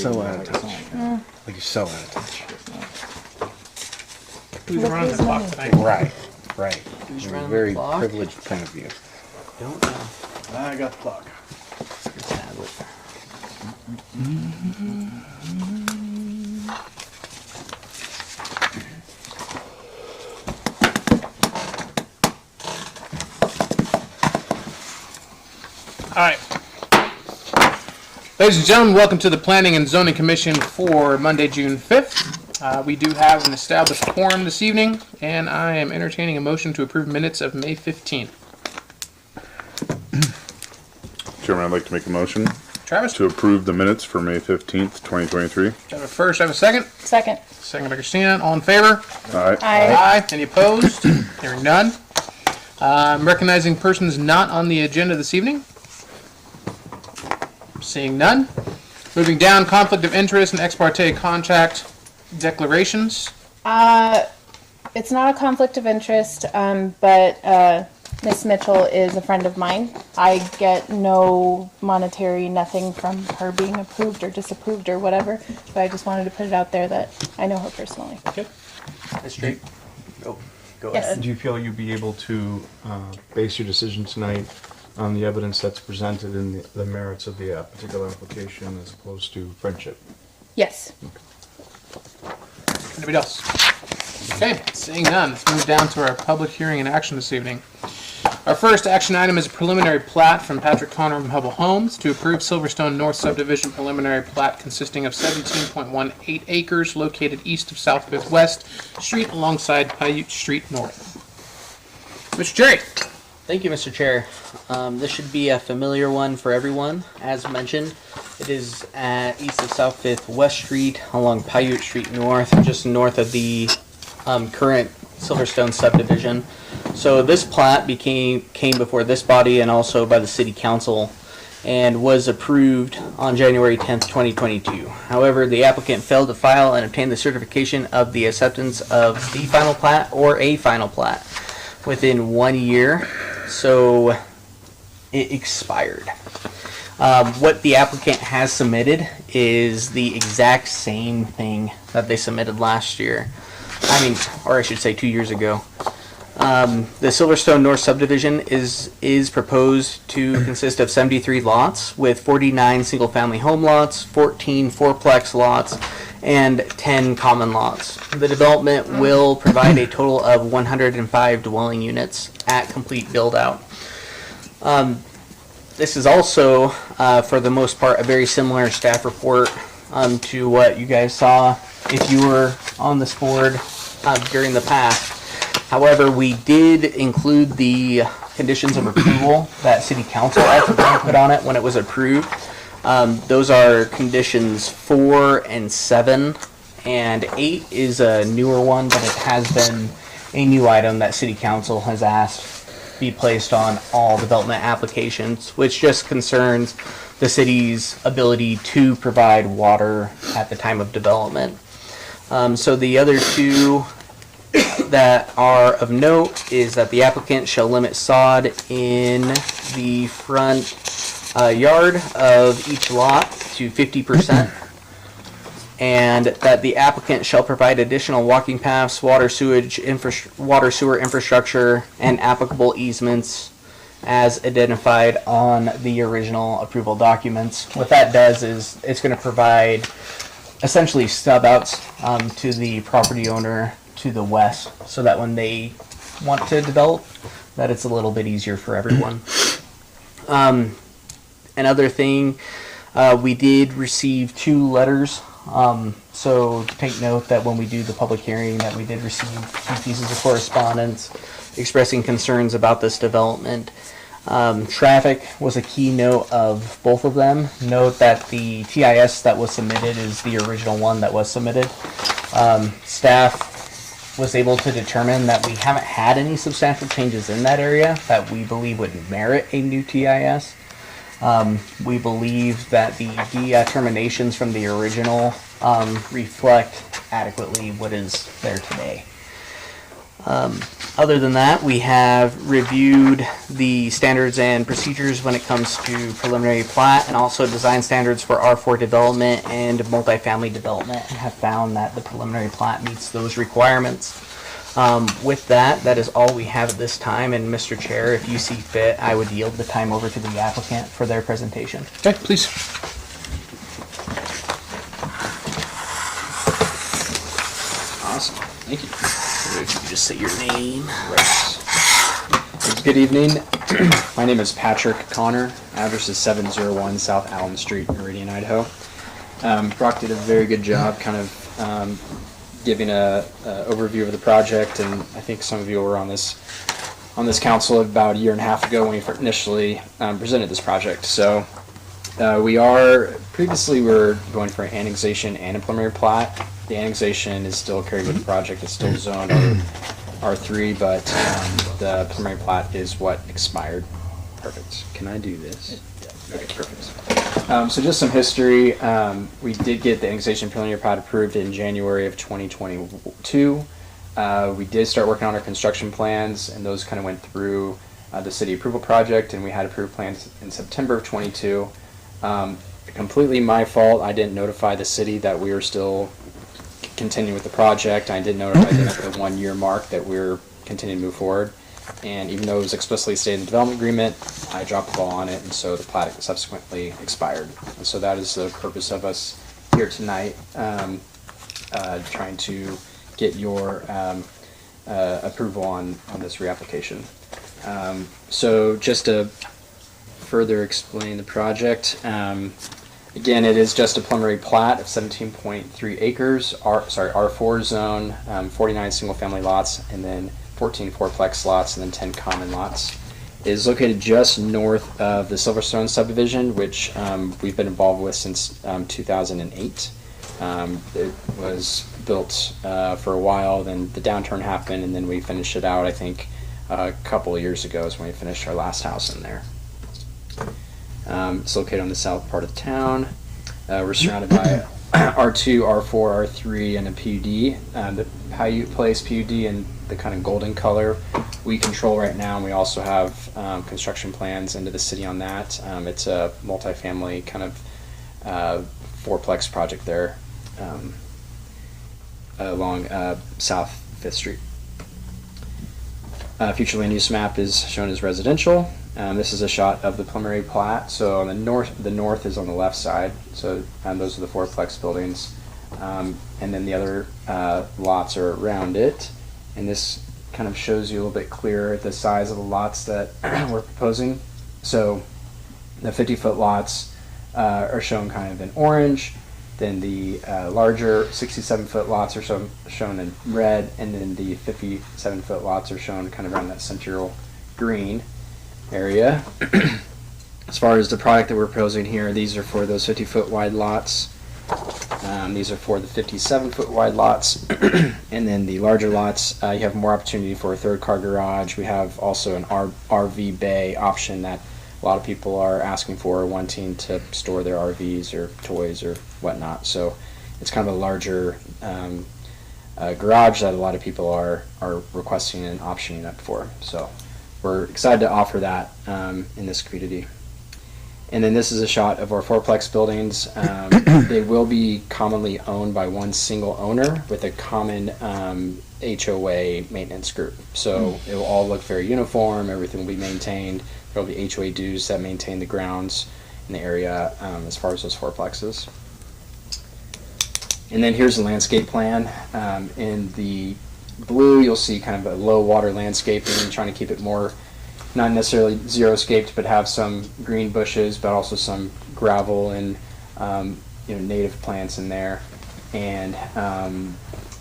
so out of touch. Like you're so out of touch. Who's running the clock tonight? Right. Who's From a running very the clock? privileged point of view. Don't know. I got the clock. Your tablet. All right. Ladies and gentlemen, welcome to the Planning and Zoning Commission for Monday, June 5th. We do have an established quorum this evening, and I am entertaining a motion to approve minutes of May 15th. Chairman, I'd like to make a motion Travis, to approve the minutes for May 15th, 2023. I have a first, I have a second. Second. Second by Christina. All in favor? Aye. Aye. Any opposed? Hearing none. I'm recognizing persons not on the agenda this evening. Seeing none. Moving down, conflict of interest and ex parte contract declarations. It's not a conflict of interest, but Miss Mitchell is a friend of mine. I get no monetary, nothing from her being approved or disapproved or whatever, but I just wanted to put it out there that I know her personally. Okay. That's straight. Go Yes. ahead. Do you feel you'd be able to base your decision tonight on the evidence that's presented in the merits of the particular application as opposed to friendship? Yes. Anybody else? Okay, seeing none, let's move down to our public hearing and action this evening. Our first action item is a preliminary plat from Patrick Connor from Hubble Homes to approve Silverstone North Subdivision preliminary plat consisting of 17.18 acres located east of South 5th West Street alongside Paiute Street North. Mr. Jerry. Thank you, Mr. Chair. This should be a familiar one for everyone. As mentioned, it is at east of South 5th West Street along Paiute Street North, just north of the current Silverstone subdivision. So this plat came before this body and also by the City Council and was approved on January 10th, 2022. However, the applicant failed to file and obtain the certification of the acceptance of the final plat or a final plat within 1 year, so it expired. What the applicant has submitted is the exact same thing that they submitted last year. Or I should say 2 years ago. The Silverstone North subdivision is proposed to consist of 73 lots with 49 single-family home lots, 14 fourplex lots, and 10 common lots. The development will provide a total of 105 dwelling units at complete build-out. This is also, for the most part, a very similar staff report to what you guys saw if you were on this board during the past. However, we did include the conditions of approval that City Council actually put on it when it was approved. Those are conditions 4 and 7, and 8 is a newer one, but it has been a new item that City Council has asked be placed on all development applications, which just concerns the city's ability to provide water at the time of development. So the other two that are of note is that the applicant shall limit sod in the front yard of each lot to 50%, and that the applicant shall provide additional walking paths, water sewer infrastructure, and applicable easements as identified on the original approval documents. What that does is it's going to provide essentially stub outs to the property owner to the west, so that when they want to develop, that it's a little bit easier for everyone. Another thing, we did receive 2 letters, so take note that when we do the public hearing that we did receive 2 pieces of correspondence expressing concerns about this development. Traffic was a key note of both of them. Note that the TIS that was submitted is the original one that was submitted. Staff was able to determine that we haven't had any substantial changes in that area that we believe would merit a new TIS. We believe that the determinations from the original reflect adequately what is there today. Other than that, we have reviewed the standards and procedures when it comes to preliminary plat and also design standards for R4 development and multifamily development, and have found that the preliminary plat meets those requirements. With that, that is all we have at this time, and Mr. Chair, if you see fit, I would yield the time over to the applicant for their presentation. Okay, please. Awesome. Thank you. If you could just say your name. Good evening. My name is Patrick Connor. Address is 701 South Allen Street, Meridian, Idaho. Brock did a very good job kind of giving a overview of the project, and I think some of you were on this council about a year and a half ago when we initially presented this project. So we were going for an annexation and a preliminary plat. The annexation is still carried with the project. It's still zoned R3, but the preliminary plat is what expired. Perfect. Can I do this? Okay, perfect. So just some history. We did get the annexation preliminary plat approved in January of 2022. We did start working on our construction plans, and those kind of went through the city approval project, and we had approved plans in September of 22. Completely my fault. I didn't notify the city that we were still continuing with the project. I did notify them at the 1 year mark that we're continuing to move forward. And even though it was explicitly stated in the development agreement, I dropped the ball on it, and so the plat subsequently expired. And so that is the purpose of us here tonight, trying to get your approval on this reapplication. So just to further explain the project, again, it is just a preliminary plat of 17.3 acres, R4 zone, 49 single-family lots, and then 14 fourplex lots, and then 10 common lots. It is located just north of the Silverstone subdivision, which we've been involved with since 2008. It was built for a while, then the downturn happened, and then we finished it out, I think, a couple of years ago is when we finished our last house in there. It's located on the south part of town. We're surrounded by R2, R4, R3, and a PUD. The Paiute Place PUD in the kind of golden color we control right now, and we also have construction plans into the city on that. It's a multifamily kind of fourplex project there along South 5th Street. Future land use map is shown as residential. This is a shot of the preliminary plat. So on the north is on the left side. So those are the fourplex buildings, and then the other lots are around it. And this kind of shows you a little bit clearer the size of the lots that we're proposing. So the 50-foot lots are shown kind of in orange. Then the larger 67-foot lots are shown in red, and then the 57-foot lots are shown kind of around that central green area. As far as the product that we're proposing here, these are for those 50-foot wide lots. These are for the 57-foot wide lots. And then the larger lots, you have more opportunity for a third car garage. We have also an RV bay option that a lot of people are asking for, wanting to store their RVs or toys or whatnot. So it's kind of a larger garage that a lot of people are requesting and optioning up for. So we're excited to offer that in this community. And then this is a shot of our fourplex buildings. They will be commonly owned by one single owner with a common HOA maintenance group. So it will all look very uniform. Everything will be maintained. There will be HOA dues that maintain the grounds in the area as far as those fourplexes. And then here's the landscape plan. In the blue, you'll see kind of a low water landscaping, trying to keep it more, not necessarily zero-scaped, but have some green bushes, but also some gravel and native plants in there. And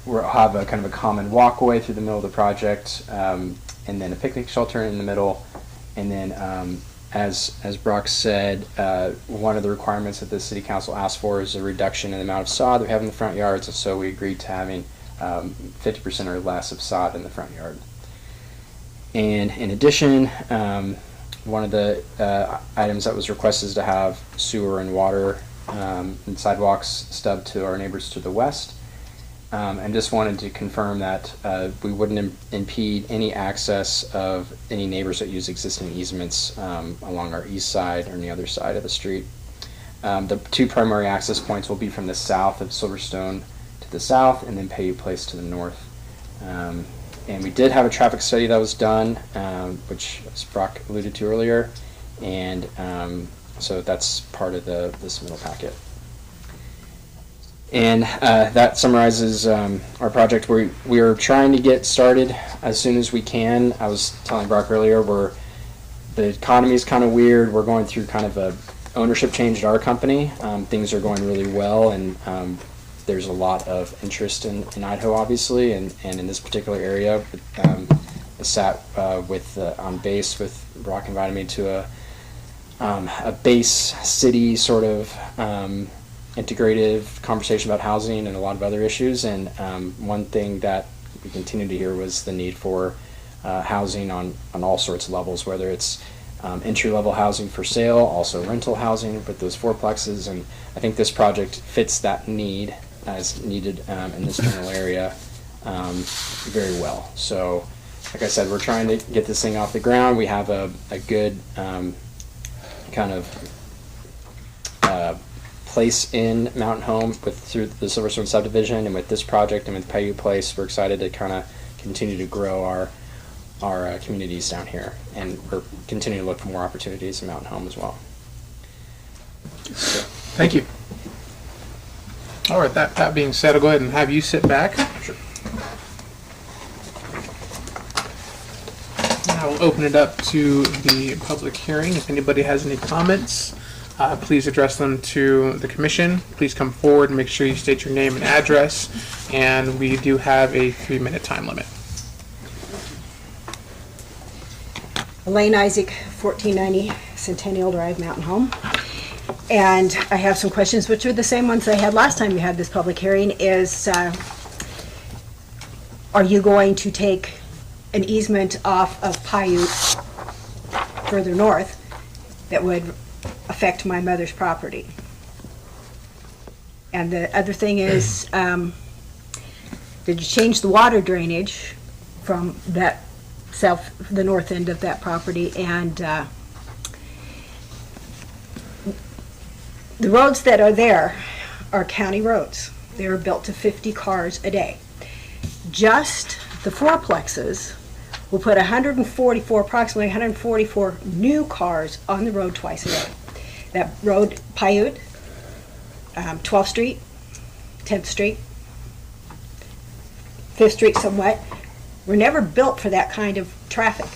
we'll have a kind of a common walkway through the middle of the project, and then a picnic shelter in the middle. And then, as Brock said, one of the requirements that the City Council asked for is a reduction in the amount of sod that we have in the front yards, and so we agreed to having 50% or less of sod in the front yard. And in addition, one of the items that was requested is to have sewer and water and sidewalks stubbed to our neighbors to the west. and just wanted to confirm that we wouldn't impede any access of any neighbors that use existing easements along our east side or on the other side of the street. The two primary access points will be from the south of Silverstone to the south, and then Paiute Place to the north. And we did have a traffic study that was done, which as Brock alluded to earlier, and so that's part of the submittal packet. And that summarizes our project. We are trying to get started as soon as we can. I was telling Brock earlier, the economy is kind of weird. We're going through kind of a ownership change at our company. Things are going really well, and there's a lot of interest in Idaho, obviously, and in this particular area. I sat on base with Brock, invited me to a base city sort of integrative conversation about housing and a lot of other issues. And one thing that we continue to hear was the need for housing on all sorts of levels, whether it's entry-level housing for sale, also rental housing with those fourplexes. And I think this project fits that need as needed in this general area very well. So, like I said, we're trying to get this thing off the ground. We have a good kind of place in Mountain Home through the Silverstone subdivision, and with this project and with Paiute Place, we're excited to kind of continue to grow our communities down here, and we're continuing to look for more opportunities in Mountain Home as well. Thank you. All right, that being said, I'll go ahead and have you sit back. Sure. I will open it up to the public hearing. If anybody has any comments, please address them to the commission. Please come forward and make sure you state your name and address. And we do have a 3-minute time limit. Elaine Isaac, 1490 Centennial Drive, Mountain Home. And I have some questions, which are the same ones I had last time we had this public hearing, is are you going to take an easement off of Paiute further north that would affect my mother's property? And the other thing is, did you change the water drainage from that the north end of that property? And the roads that are there are county roads. They are built to 50 cars a day. Just the fourplexes will put approximately 144 new cars on the road twice a day. That road, Paiute, 12th Street, 10th Street, 5th Street somewhat, were never built for that kind of traffic.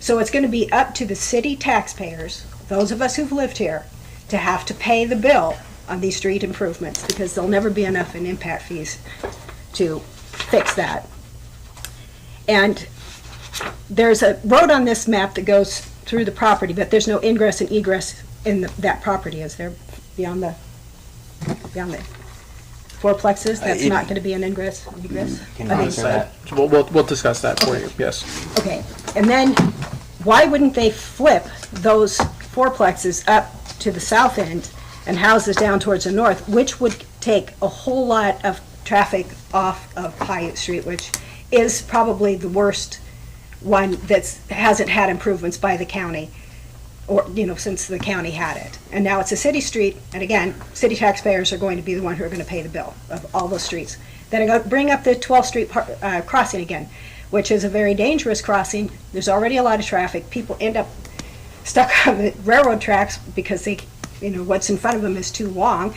So it's going to be up to the city taxpayers, those of us who've lived here, to have to pay the bill on these street improvements, because there'll never be enough in impact fees to fix that. And there's a road on this map that goes through the property, but there's no ingress and egress in that property, is there? Beyond the fourplexes, that's not going to be an ingress and egress? Can I answer that? We'll discuss that for you, yes. Okay, and then why wouldn't they flip those fourplexes up to the south end and houses down towards the north, which would take a whole lot of traffic off of Paiute Street, which is probably the worst one that hasn't had improvements by the county, or since the county had it. And now it's a city street, and again, city taxpayers are going to be the one who are going to pay the bill of all those streets. Then I go bring up the 12th Street crossing again, which is a very dangerous crossing. There's already a lot of traffic. People end up stuck on the railroad tracks because they, what's in front of them is too long,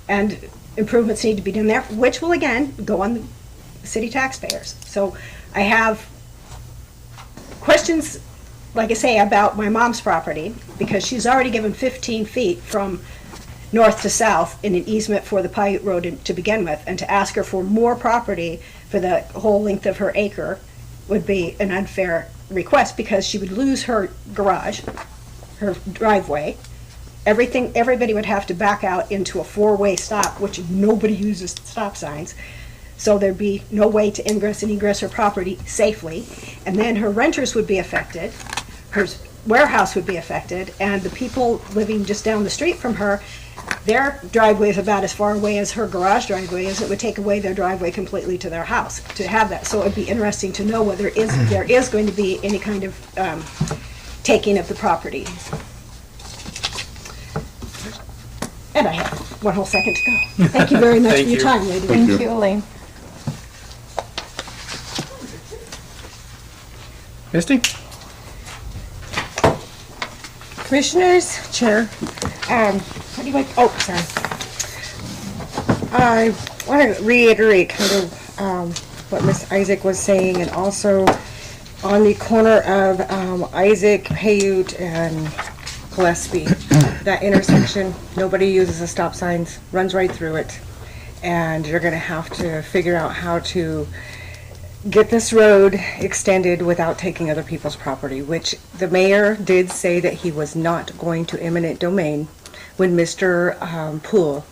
and improvements need to be done there, which will again go on the city taxpayers. So I have questions, like I say, about my mom's property, because she's already given 15 feet from north to south in an easement for the Paiute Road to begin with, and to ask her for more property for the whole length of her acre would be an unfair request, because she would lose her garage, her driveway, everybody would have to back out into a 4-way stop, which nobody uses stop signs. So there'd be no way to ingress and egress her property safely. And then her renters would be affected, her warehouse would be affected, and the people living just down the street from her Their driveway is about as far away as her garage driveway is. It would take away their driveway completely to their house to have that. So it'd be interesting to know whether there is going to be any kind of taking of the property. And I have one whole second to go. Thank you very much for Thank your you. time, ladies. Thank you, Elaine. Misty? Commissioners, Chair, what do you like, oh, sorry. I want to reiterate kind of what Ms. Isaac was saying, and also on the corner of Isaac, Paiute, and Gillespie, that intersection, nobody uses the stop signs, runs right through it, and you're going to have to figure out how to get this road extended without taking other people's property, which the mayor did say that he was not going to eminent domain when Mr. Poole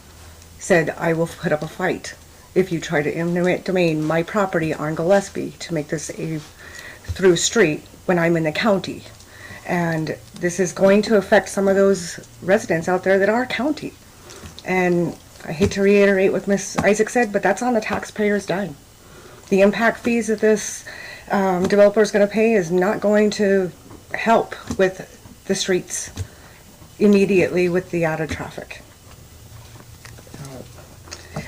said, I will put up a fight if you try to eminent domain my property on Gillespie to make this a through street when I'm in the county. And this is going to affect some of those residents out there that are county. And I hate to reiterate what Ms. Isaac said, but that's on the taxpayer's dime. The impact fees that this developer is going to pay is not going to help with the streets immediately with the added traffic.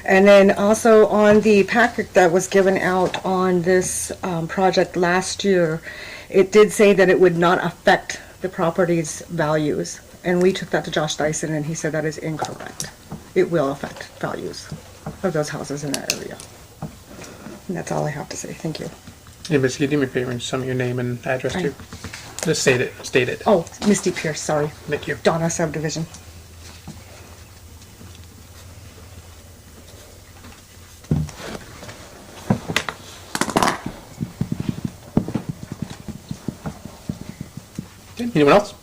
And then also on the packet that was given out on this project last year, it did say that it would not affect the property's values. And we took that to Josh Dyson and he said that is incorrect. It will affect values of those houses in that area. And that's all I have to say. Thank you. Hey, Misty, do me a favor and sum your name and address too. Just state it. State it. Oh, Misty Pierce, sorry. Thank you. Donna subdivision. Okay, anyone else?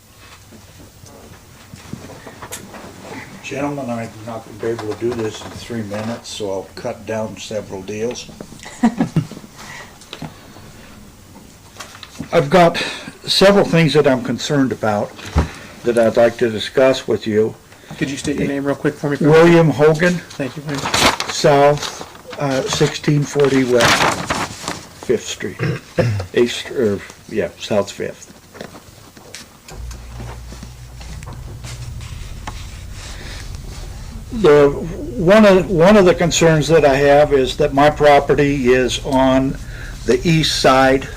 Gentlemen, I'm not going to be able to do this in 3 minutes, so I'll cut down several deals. I've got several things that I'm concerned about that I'd like to discuss with you. Could you state your name real quick for me? William Hogan, Thank you. William. South 1640 West 5th Street. South 5th. One of the concerns that I have is that my property is on the east side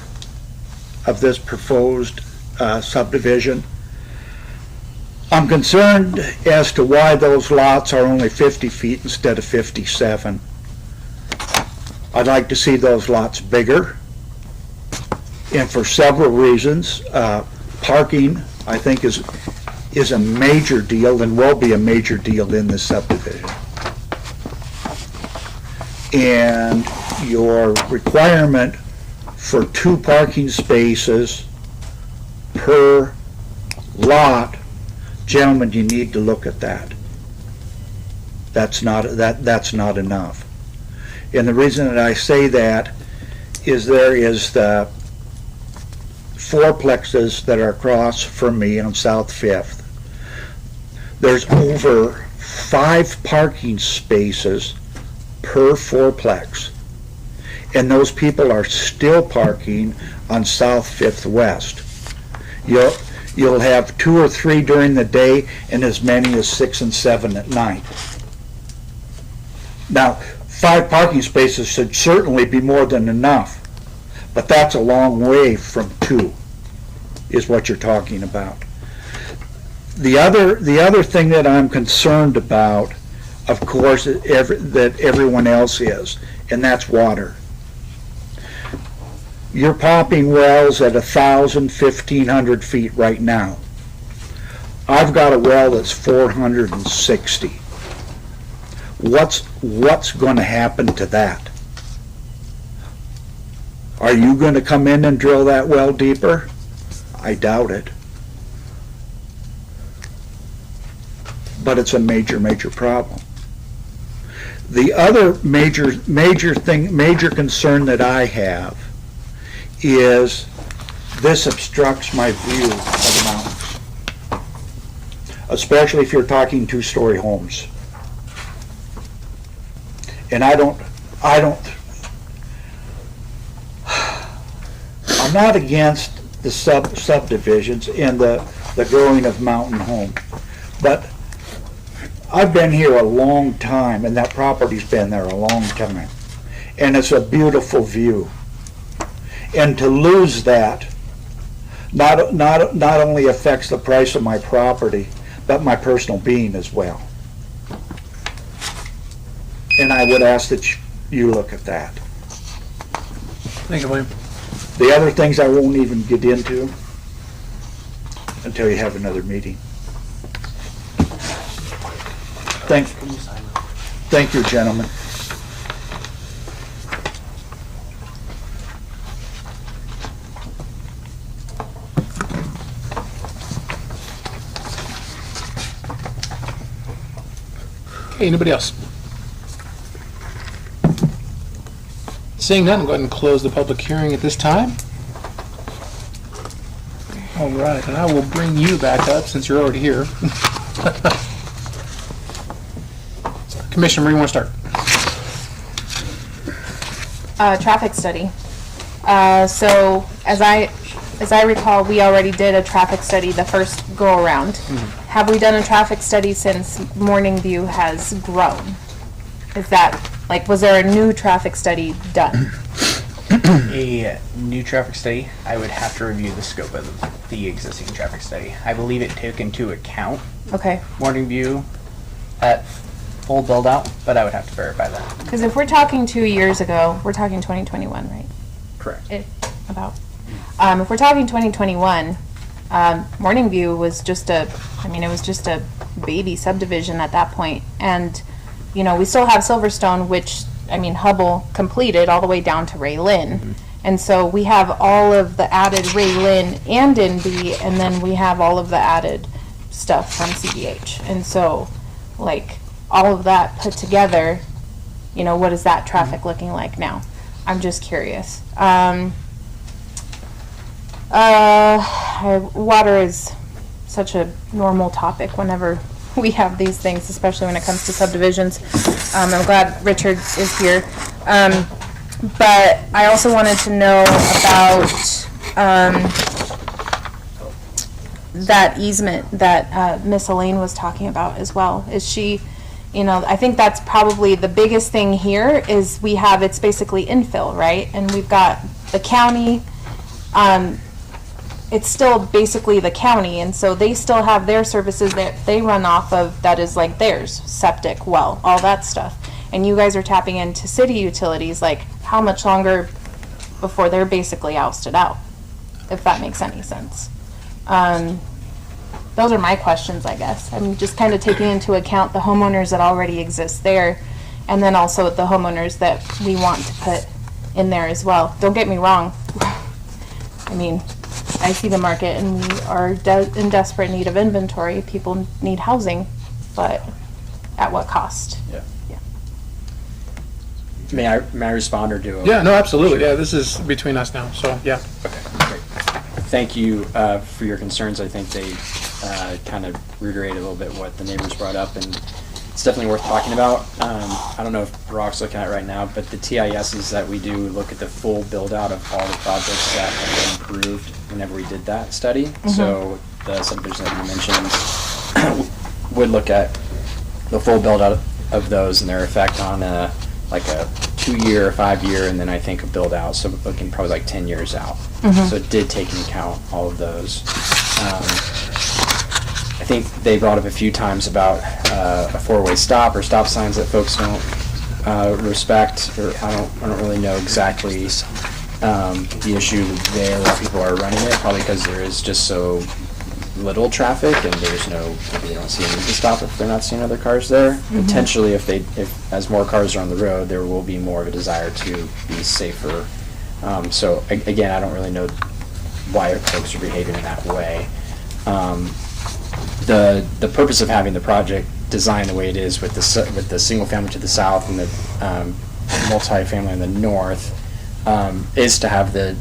of this proposed subdivision. I'm concerned as to why those lots are only 50 feet instead of 57. I'd like to see those lots bigger, and for several reasons. Parking, I think, is a major deal and will be a major deal in this subdivision. And your requirement for 2 parking spaces per lot, gentlemen, you need to look at that. That's not enough. And the reason that I say that is there is the fourplexes that are across from me on South 5th. There's over 5 parking spaces per fourplex. And those people are still parking on South 5th West. You'll have 2 or 3 during the day and as many as 6 and 7 at night. Now, 5 parking spaces should certainly be more than enough, but that's a long way from 2, is what you're talking about. The other thing that I'm concerned about, of course, that everyone else is, and that's water. You're popping wells at 1,000, 1,500 feet right now. I've got a well that's 460. What's going to happen to that? Are you going to come in and drill that well deeper? I doubt it. But it's a major problem. The other major concern that I have is this obstructs my view of the mountains. especially if you're talking two-story homes. And I'm not against the subdivisions and the growing of mountain home, but I've been here a long time, and that property's been there a long time, and it's a beautiful view. And to lose that not only affects the price of my property, but my personal being as well. And I would ask that you look at that. Thank you, William. The other things I won't even get into until you have another meeting. Thank you, gentlemen. Okay, anybody else? Seeing none, go ahead and close the public hearing at this time. All right, and I will bring you back up since you're already here. Commissioner, where do you want to start? Traffic study. So as I recall, we already did a traffic study the first go around. Have we done a traffic study since Morning View has grown? Is that, like, was there a new traffic study done? A new traffic study, I would have to review the scope of the existing traffic study. I believe it took into account Okay. Morning View at full build out, but I would have to verify that. Because if we're talking 2 years ago, we're talking 2021, right? Correct. About. If we're talking 2021, Morning View was just it was just a baby subdivision at that point. And, you know, we still have Silverstone, which, Hubble completed all the way down to Ray Lynn. And so we have all of the added Ray Lynn and NB, and then we have all of the added stuff from CDH. And so, like, all of that put together, you know, what is that traffic looking like now? I'm just curious. Water is such a normal topic whenever we have these things, especially when it comes to subdivisions. I'm glad Richard is here. But I also wanted to know about that easement that Miss Elaine was talking about as well. Is she, I think that's probably the biggest thing here is it's basically infill, right? And we've got the county, it's still basically the county, and so they still have their services that they run off of that is like theirs, septic, well, all that stuff. And you guys are tapping into city utilities, like how much longer before they're basically ousted out, if that makes any sense. Those are my questions, I guess. I'm just kind of taking into account the homeowners that already exist there, and then also the homeowners that we want to put in there as well. Don't get me wrong. I see the market, and we are in desperate need of inventory. People need housing, but at what cost? Yeah. May I respond or do? Yeah, no, absolutely. Yeah, this is between us now, so yeah. Okay, great. Thank you for your concerns. I think they kind of reiterate a little bit what the neighbors brought up, and it's definitely worth talking about. I don't know if Brock's looking at it right now, but the TISs that we do look at the full build out of all the projects that have been approved whenever we did that study. Mm-hmm. So the subdivision that you mentioned would look at the full build out of those and their effect on like a 2-year, 5-year, and then I think a build out. So looking probably like 10 years out. Mm-hmm. So it did take into account all of those. I think they brought up a few times about a 4-way stop or stop signs that folks don't respect, or I don't really know exactly the issue there where people are running it, probably because there is just so little traffic and maybe they don't see a need to stop if they're not seeing other cars there. Mm-hmm. Potentially, if as more cars are on the road, there will be more of a desire to be safer. So again, I don't really know why folks are behaving in that way. The purpose of having the project designed the way it is with the single family to the south and the multi-family in the north is to have the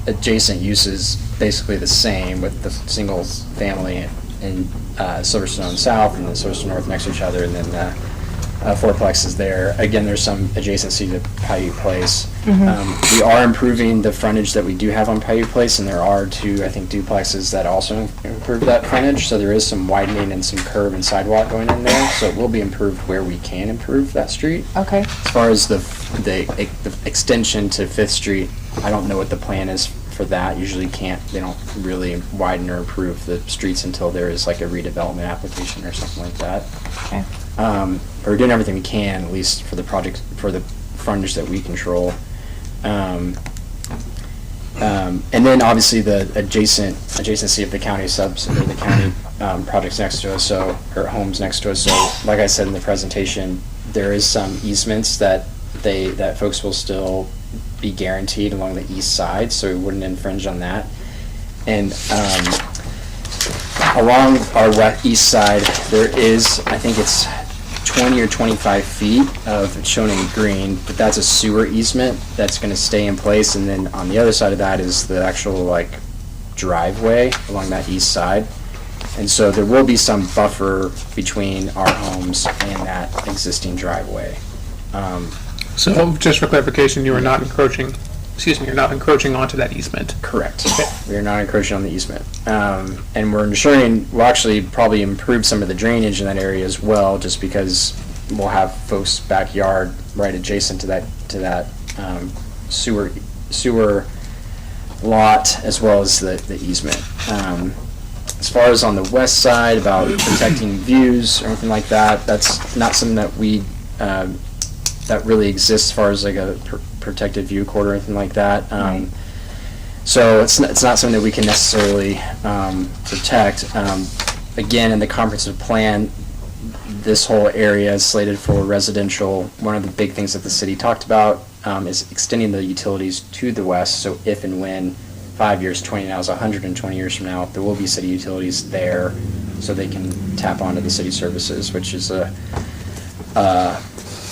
adjacent uses basically the same, with the single family in Silverstone South and then Silverstone North next to each other, and then fourplexes there. Again, there's some adjacency to Paiute Place. We are improving the frontage that we do have on Paiute Place, and there are two, I think, duplexes that also improve that frontage. So there is some widening and some curb and sidewalk going in there. So it will be improved where we can improve that street. Okay. As far as the extension to Fifth Street, I don't know what the plan is for that. Usually they don't really widen or improve the streets until there is like a redevelopment application or something like that. Okay. We're doing everything we can, at least for the project, for the frontage that we control. And then obviously the adjacency of the county subs or the county projects next to us, or homes next to us. So, like I said in the presentation, there is some easements that folks will still be guaranteed along the east side, so we wouldn't infringe on that. And along our east side, there is, I think it's 20 or 25 feet of, it's shown in green, but that's a sewer easement that's going to stay in place. And then on the other side of that is the actual like driveway along that east side. And so there will be some buffer between our homes and that existing driveway. So just for clarification, you are not encroaching, you're not encroaching onto that easement. Correct. We are not encroaching on the easement. And we're ensuring, we'll actually probably improve some of the drainage in that area as well, just because we'll have folks' backyard right adjacent to that sewer lot, as well as the easement. As far as on the west side about protecting views or anything like that, that's not something that we that really exists as far as like a protected view court or anything like that. So it's not something that we can necessarily protect. Again, in the comprehensive plan, this whole area is slated for residential. One of the big things that the city talked about is extending the utilities to the west. So if and when 5 years, 20 now is 120 years from now, there will be city utilities there, so they can tap onto the city services, which is a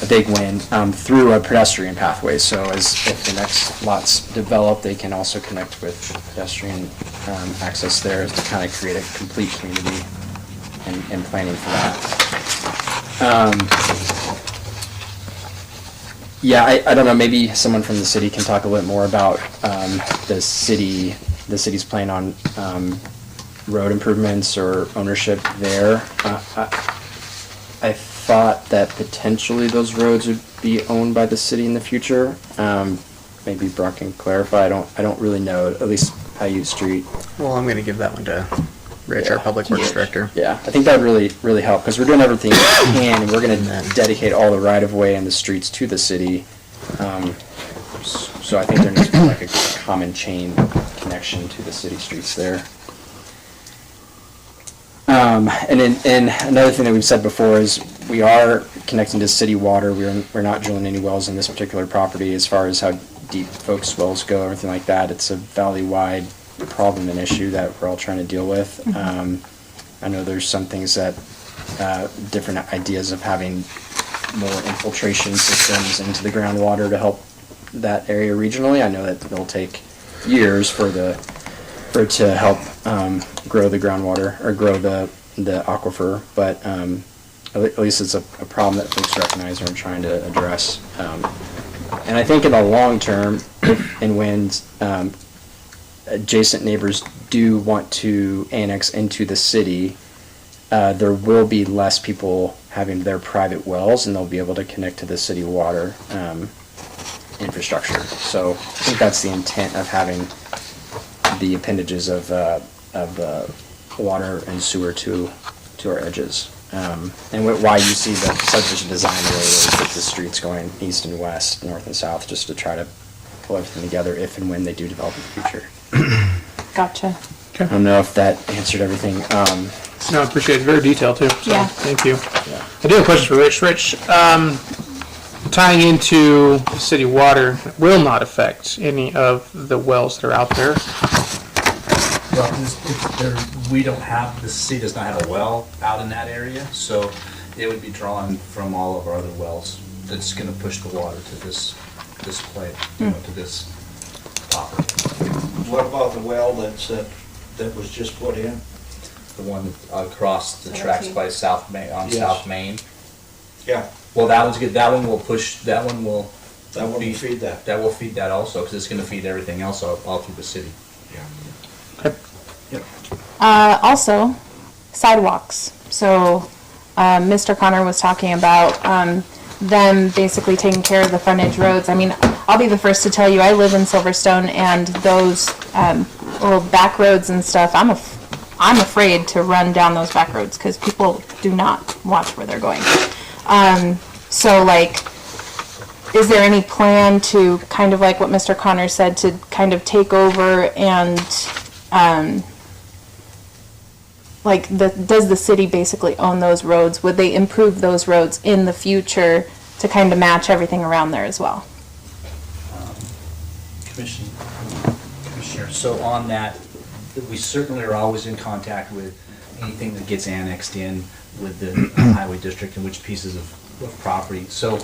big win, through a pedestrian pathway. So if the next lots develop, they can also connect with pedestrian access there to kind of create a complete community and planning for that. Yeah, I don't know, maybe someone from the city can talk a little bit more about the city's plan on road improvements or ownership there. I thought that potentially those roads would be owned by the city in the future. Maybe Brock can clarify. I don't really know. At least Paiute Street. Well, I'm going to give that one to Rich, our Public Works Director. Yeah, I think that would really help, because we're doing everything we can, and we're going to dedicate all the right-of-way and the streets to the city. So I think there needs to be like a common chain connection to the city streets there. And another thing that we've said before is we are connecting to city water. We're not drilling any wells in this particular property. As far as how deep folks' wells go, everything like that, it's a valley-wide problem and issue that we're all trying to deal with. I know there's some things that different ideas of having more infiltration systems into the groundwater to help that area regionally. I know that it'll take years for it to help grow the groundwater or grow the aquifer, but at least it's a problem that folks recognize and are trying to address. And I think in the long term, and when adjacent neighbors do want to annex into the city, there will be less people having their private wells, and they'll be able to connect to the city water infrastructure. So I think that's the intent of having the appendages of water and sewer to our edges. And why you see the subdivision design the way it is, with the streets going east and west, north and south, just to try to pull everything together if and when they do develop in the future. Gotcha. I don't know if that answered everything. No, I appreciate it. Very detailed too. So, Yeah. Thank you. I do have a question for Rich. Rich, tying into city water will not affect any of the wells that are out there. Well, we don't have, the city does not have a well out in that area, so it would be drawn from all of our other wells. That's going to push the water to this place, to this property. What about the well that was just put in? the one across the tracks by South Main, on Yes. South Main. Yeah. Well, that one's good. That one will push, that one will. That will feed that. That will feed that also, because it's gonna feed everything else all through the city. Also, sidewalks. So, Mr. Connor was talking about, them basically taking care of the frontage roads. I mean, I'll be the first to tell you, I live in Silverstone, and those, little back roads and stuff, I'm afraid to run down those back roads, because people do not watch where they're going. So like, is there any plan to, kind of like what Mr. Connor said, to kind of take over and, does the city basically own those roads? Would they improve those roads in the future to kind of match everything around there as well? Commissioner, so on that, we certainly are always in contact with anything that gets annexed in with the highway district and which pieces of property. So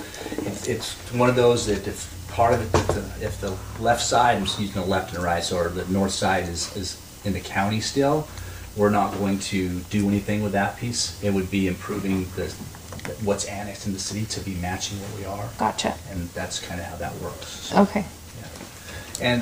it's one of those that if part of it, if the left side, I'm just using the left and right, so or the north side is in the county still, we're not going to do anything with that piece. It would be improving what's annexed in the city to be matching what we are. Gotcha. And that's kind of how that works. So, Okay. yeah. And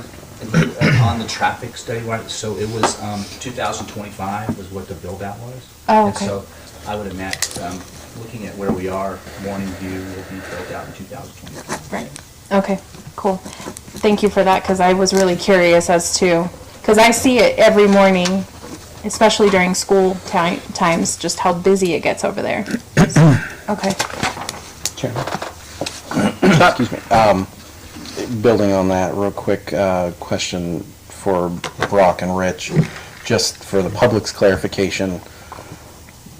on the traffic study, right, so it was 2025 was what the build out was. Oh, And okay. so I would imagine, looking at where we are, Morning View will be built out in 2025. Right. Okay, cool. Thank you for that, because I was really curious as to, because I see it every morning, especially during school times, just how busy it gets over there. Okay. Excuse me. Building on that, real quick, question for Brock and Rich, just for the public's clarification.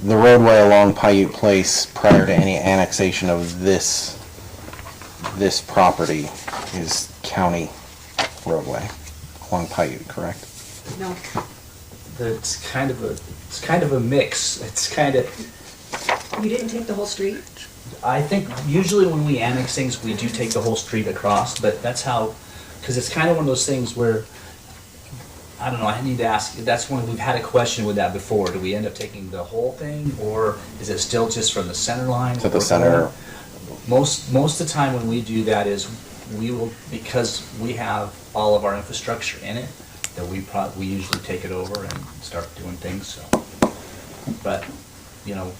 The roadway along Paiute Place prior to any annexation of this property is county roadway along Paiute, correct? No. It's kind of a mix. It's kind of, You didn't take the whole street? I think usually when we annex things, we do take the whole street across, but that's how, because it's kind of one of those things where, I don't know, I need to ask, that's when we've had a question with that before. Do we end up taking the whole thing, or is it still just from the center line? To the center. Most of the time when we do that is, we will, because we have all of our infrastructure in it, that we usually take it over and start doing things, so. But, you know,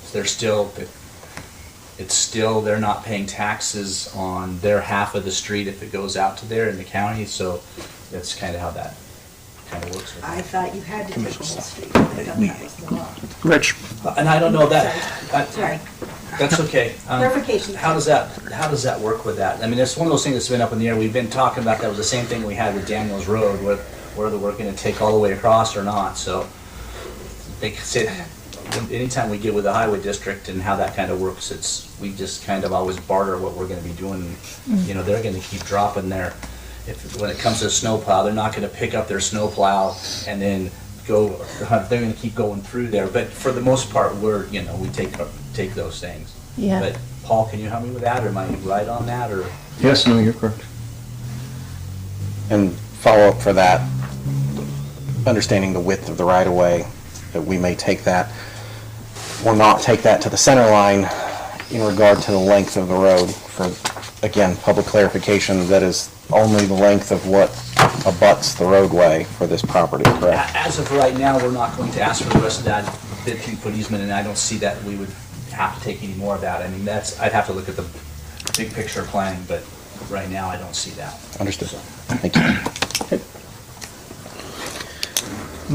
they're not paying taxes on their half of the street if it goes out to there in the county, so that's kind of how that kind of works. I thought you had to take the whole street. I thought that was the law. Rich? And I don't know that, Sorry. that's okay. Clarification. How does that work with that? I mean, it's one of those things that's been up in the air. We've been talking about that was the same thing we had with Daniels Road, whether we're going to take all the way across or not, so they say, anytime we get with the highway district and how that kind of works, we just kind of always barter what we're going to be doing. You know, they're going to keep dropping when it comes to snowplow, they're not going to pick up their snowplow and then they're going to keep going through there. But for the most part, we take those things. Yeah. But Paul, can you help me with that, or am I right on that, or? Yes, no, you're correct. And follow up for that, understanding the width of the right-of-way, that we may take that or not take that to the center line in regard to the length of the road. For, again, public clarification, that is only the length of what abuts the roadway for this property, correct? As of right now, we're not going to ask for the rest of that 15-foot easement, and I don't see that we would have to take any more of that. I mean, I'd have to look at the big picture plan, but right now, I don't see that. Understood. So. Thank you.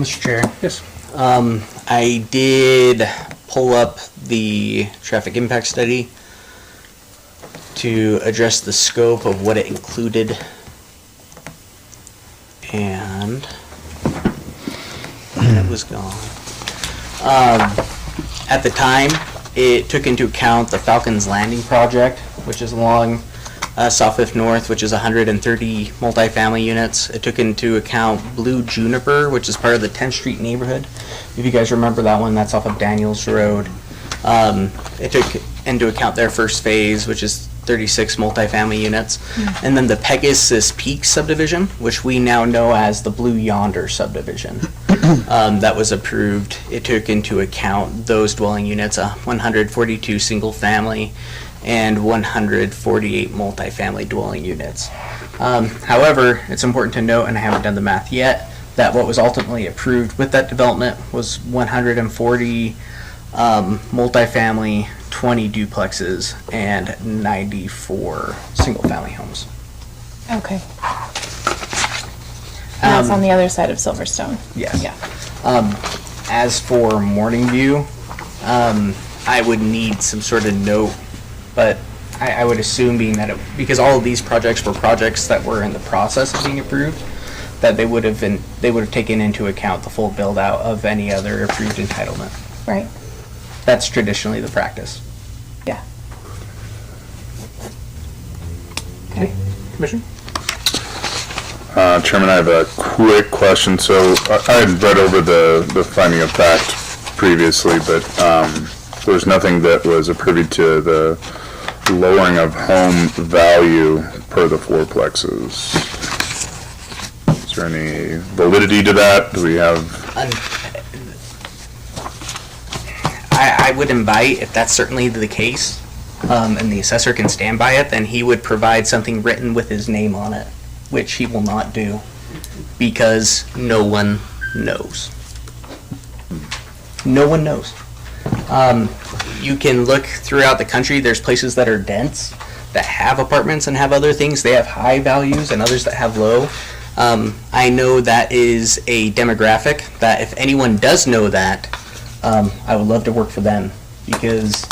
Mr. Chair. Yes. I did pull up the traffic impact study to address the scope of what it included. And it was gone. At the time, it took into account the Falcons Landing project, which is along South Fifth North, which is 130 multifamily units. It took into account Blue Juniper, which is part of the 10th Street neighborhood. If you guys remember that one, that's off of Daniels Road. It took into account their first phase, which is 36 multifamily units. And then the Pegasus Peak subdivision, which we now know as the Blue Yonder subdivision. that was approved, it took into account those dwelling units, 142 single-family and 148 multifamily dwelling units. However, it's important to note, and I haven't done the math yet, that what was ultimately approved with that development was 140 multifamily, 20 duplexes, and 94 single-family homes. Okay. And that's on the other side of Silverstone. Yes. Yeah. As for Morning View, I would need some sort of note, but I would assume being that because all of these projects were projects that were in the process of being approved, that they would have taken into account the full build out of any other approved entitlement. Right. That's traditionally the practice. Yeah. Okay. Commissioner? Chairman, I have a quick question. So I had read over the finding of fact previously, but there's nothing that was approved to the lowering of home value per the fourplexes. Is there any validity to that? Do we have? I would invite, if that's certainly the case, and the assessor can stand by it, then he would provide something written with his name on it, which he will not do because no one knows. No one knows. You can look throughout the country. There's places that are dense, that have apartments and have other things. They have high values and others that have low. I know that is a demographic that if anyone does know that, I would love to work for them because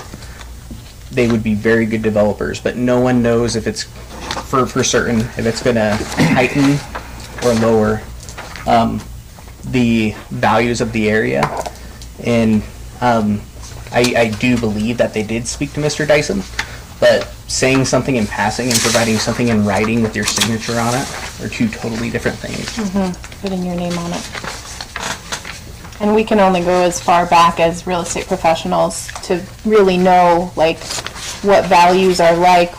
they would be very good developers, but no one knows if it's for certain if it's going to heighten or lower the values of the area. And I do believe that they did speak to Mr. Dyson, but saying something in passing and providing something in writing with your signature on it are two totally different things. Putting your name on it. And we can only go as far back as real estate professionals to really know, like, what values are like.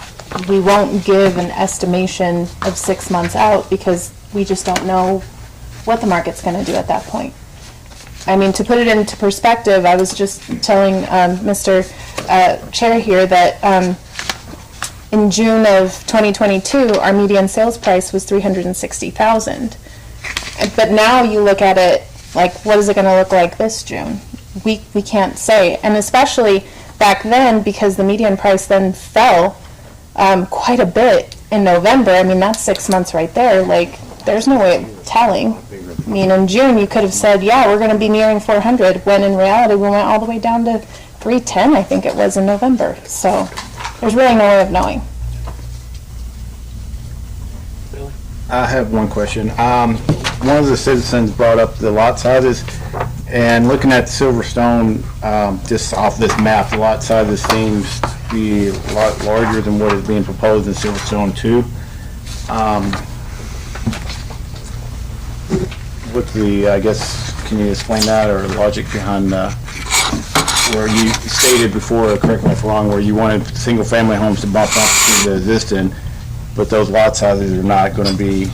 We won't give an estimation of 6 months out because we just don't know what the market's going to do at that point. I mean, to put it into perspective, I was just telling Mr. Chair here that in June of 2022, our median sales price was $360,000. But now you look at it, like, what is it going to look like this June? We can't say. And especially back then, because the median price then fell quite a bit in November. I mean, that's 6 months right there. Like, there's no way of telling. I mean, in June, you could have said, yeah, we're going to be nearing 400, when in reality, we went all the way down to 310, I think it was, in November. So there's really no way of knowing. I have one question. One of the citizens brought up the lot sizes, and looking at Silverstone, just off this map, the lot sizes seems to be a lot larger than what is being proposed in Silverstone 2. What's the, I guess, can you explain that, or logic behind where you stated before, correct me if I'm wrong, where you wanted single-family homes to bump up to the existing, but those lot sizes are not going to be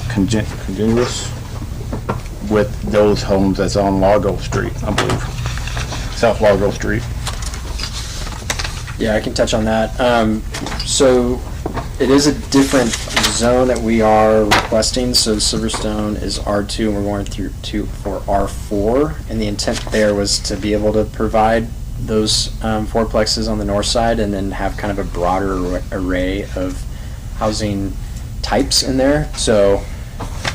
congruous with those homes that's on Largo Street, I believe, South Largo Street. Yeah, I can touch on that. So it is a different zone that we are requesting. So Silverstone is R2 and we're going through for R4. And the intent there was to be able to provide those fourplexes on the north side and then have kind of a broader array of housing types in there. So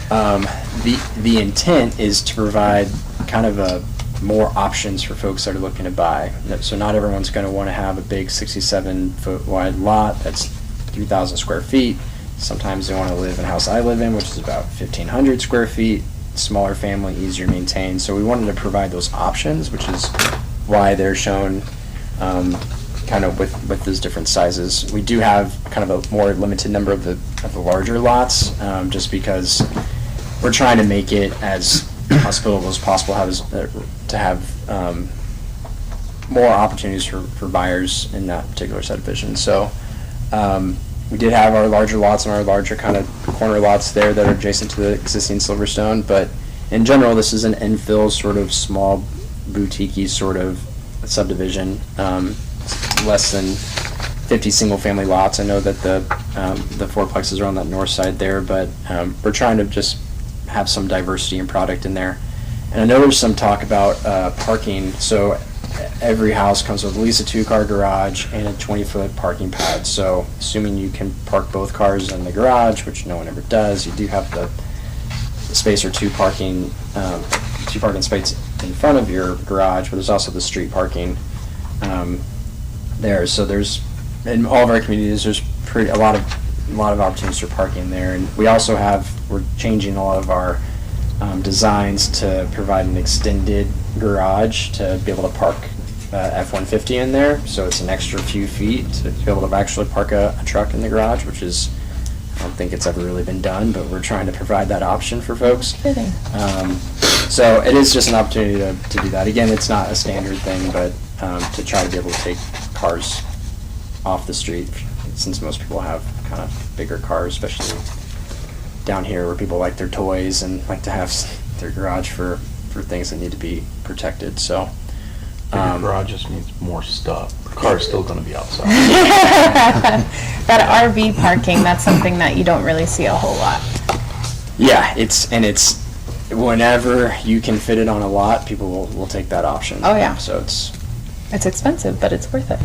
the intent is to provide kind of more options for folks that are looking to buy. So not everyone's going to want to have a big 67-foot wide lot that's 3,000 square feet. Sometimes they want to live in a house I live in, which is about 1,500 square feet, smaller family, easier to maintain. So we wanted to provide those options, which is why they're shown kind of with those different sizes. We do have kind of a more limited number of the larger lots, just because we're trying to make it as hospitable as possible, to have more opportunities for buyers in that particular subdivision. So we did have our larger lots and our larger kind of corner lots there that are adjacent to the existing Silverstone, but in general, this is an infill sort of small boutique-y sort of subdivision, less than 50 single-family lots. I know that the fourplexes are on that north side there, but we're trying to just have some diversity and product in there. And I know there's some talk about parking, so every house comes with at least a 2-car garage and a 20-foot parking pad. So assuming you can park both cars in the garage, which no one ever does, you do have the space or two parking spaces in front of your garage, but there's also the street parking there. So there's, in all of our communities, there's a lot of opportunities for parking there. And we're changing a lot of our designs to provide an extended garage to be able to park F-150 in there. So it's an extra few feet to be able to actually park a truck in the garage, which is, I don't think it's ever really been done, but we're trying to provide that option for folks. Kidding. So it is just an opportunity to do that. Again, it's not a standard thing, but to try to be able to take cars off the street, since most people have kind of bigger cars, especially down here where people like their toys and like to have their garage for things that need to be protected. So Bigger garage just means more stuff. The car's still gonna be outside. That RV parking, that's something that you don't really see a whole lot. yeah, it's whenever you can fit it on a lot, people will take that option. Oh, yeah. So it's It's expensive, but it's worth it.